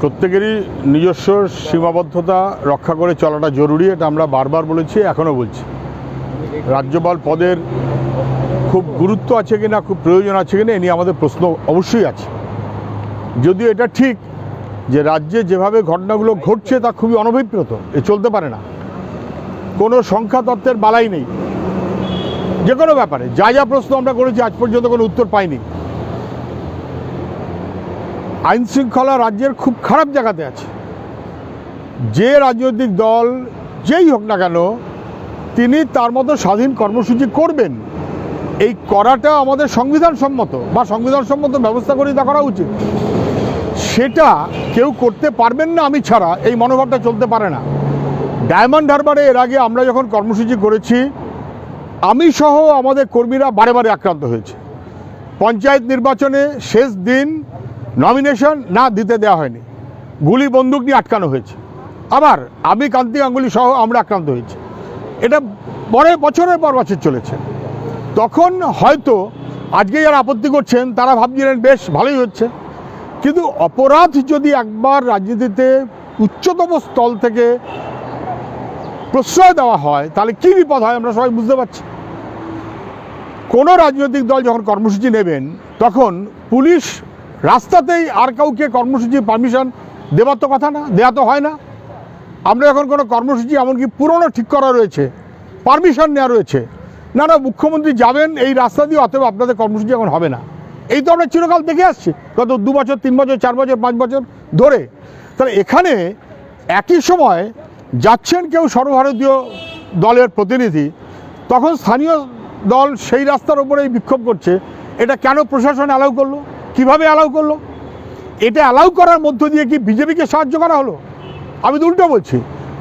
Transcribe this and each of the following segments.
প্রত্যেকেরই নিজস্ব সীমাবদ্ধতা রক্ষা করে চলাটা জরুরি, এটা আমরা বারবার বলেছি, এখনও বলছি। রাজ্যপাল পদের খুব গুরুত্ব আছে কিনা, খুব প্রয়োজন আছে কিনা, এ নিয়ে আমাদের প্রশ্ন অবশ্যই আছে। যদিও এটা ঠিক যে রাজ্যে যেভাবে ঘটনাগুলো ঘটছে তা খুবই অনভিপ্রেত, এ চলতে পারে না। কোনো সংখ্যা তত্ত্বের বালাই নেই, যে কোনো ব্যাপারে যা যা প্রশ্ন আমরা করেছি আজ পর্যন্ত কোনো উত্তর পাইনি। আইন শৃঙ্খলা রাজ্যের খুব খারাপ জায়গাতে আছে। যে রাজনৈতিক দল যেই হোক না কেন, তিনি তার মতো স্বাধীন কর্মসূচি করবেন, এই করাটা আমাদের সংবিধানসম্মত বা সংবিধানসম্মত ব্যবস্থা করে তা করা উচিত। সেটা কেউ করতে পারবেন না আমি ছাড়া, এই মনোভাবটা চলতে পারে না। ডায়মন্ড হারবারে এর আগে আমরা যখন কর্মসূচি করেছি, আমি সহ আমাদের কর্মীরা বারে বারে আক্রান্ত হয়েছে। পঞ্চায়েত নির্বাচনে শেষ দিন নমিনেশন না দিতে দেওয়া হয়নি, গুলি বন্দুক নিয়ে আটকানো হয়েছে। আবার আমি কান্তি গাঙ্গুলি সহ আমরা আক্রান্ত হয়েছি। এটা বছরের পর বছর চলেছে। তখন হয়তো আজকে যারা আপত্তি করছেন তারা ভাবছিলেন বেশ ভালোই হচ্ছে, কিন্তু অপরাধ যদি একবার রাজনীতিতে উচ্চতম স্থল থেকে প্রশ্রয় দেওয়া হয় তাহলে কী বিপদ হয় আমরা সবাই বুঝতে পারছি। কোনো রাজনৈতিক দল যখন কর্মসূচি নেবেন তখন পুলিশ রাস্তাতেই আর কাউকে কর্মসূচি পারমিশন দেওয়ার তো কথা না, দেওয়া তো হয় না। আমরা যখন কোনো কর্মসূচি এমনকি পুরনো ঠিক করা রয়েছে, পারমিশন নেওয়া রয়েছে, না না মুখ্যমন্ত্রী যাবেন এই রাস্তা দিয়ে, অতএব আপনাদের কর্মসূচি এখন হবে না, এই তো আমরা চিরকাল দেখে আসছি গত 2 বছর 3 বছর 4 বছর 5 বছর ধরে। তাহলে এখানে একই সময় যাচ্ছেন কেউ সর্বভারতীয় দলের প্রতিনিধি, তখন স্থানীয় দল সেই রাস্তার ওপরেই বিক্ষোভ করছে। এটা কেন প্রশাসন অ্যালাউ করলো, কিভাবে অ্যালাউ করলো? এটা অ্যালাউ করার মধ্য দিয়ে কি বিজেপিকে সাহায্য করা হলো? আমি তো উল্টো বলছি,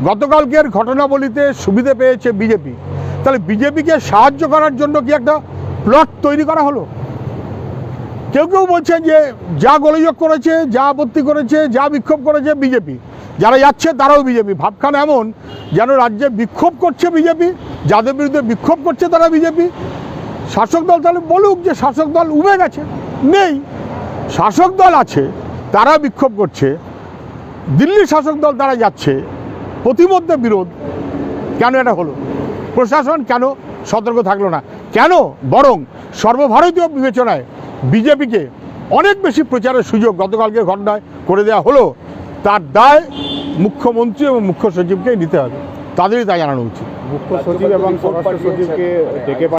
গতকালকের ঘটনাবলিতে সুবিধে পেয়েছে বিজেপি, তাহলে বিজেপিকে সাহায্য করার জন্য কি একটা প্লট তৈরি করা হলো? কেউ কেউ বলছেন যে যা গোলযোগ করেছে, যা আপত্তি করেছে, যা বিক্ষোভ করেছে বিজেপি, যারা যাচ্ছে তারাও বিজেপি। ভাবখান এমন যেন রাজ্যে বিক্ষোভ করছে বিজেপি, যাদের বিরুদ্ধে বিক্ষোভ করছে তারা বিজেপি। শাসক দল তাহলে বলুক যে শাসক দল উবে গেছে, নেই, শাসক দল আছে, তারা বিক্ষোভ করছে, দিল্লির শাসক দল তারা যাচ্ছে, প্রতিমধ্যে বিরোধ। কেন এটা হলো? প্রশাসন কেন সতর্ক থাকলো না? কেন বরং সর্বভারতীয় বিবেচনায় বিজেপিকে অনেক বেশি প্রচারের সুযোগ গতকালকে ঘটনায় করে দেওয়া হলো? তার দায় মুখ্যমন্ত্রী এবং মুখ্য সচিবকেই নিতে হবে, তাদেরই তা জানানো উচিত। মুখ্য সচিব এবং স্বরাষ্ট্র সচিবকে ডেকে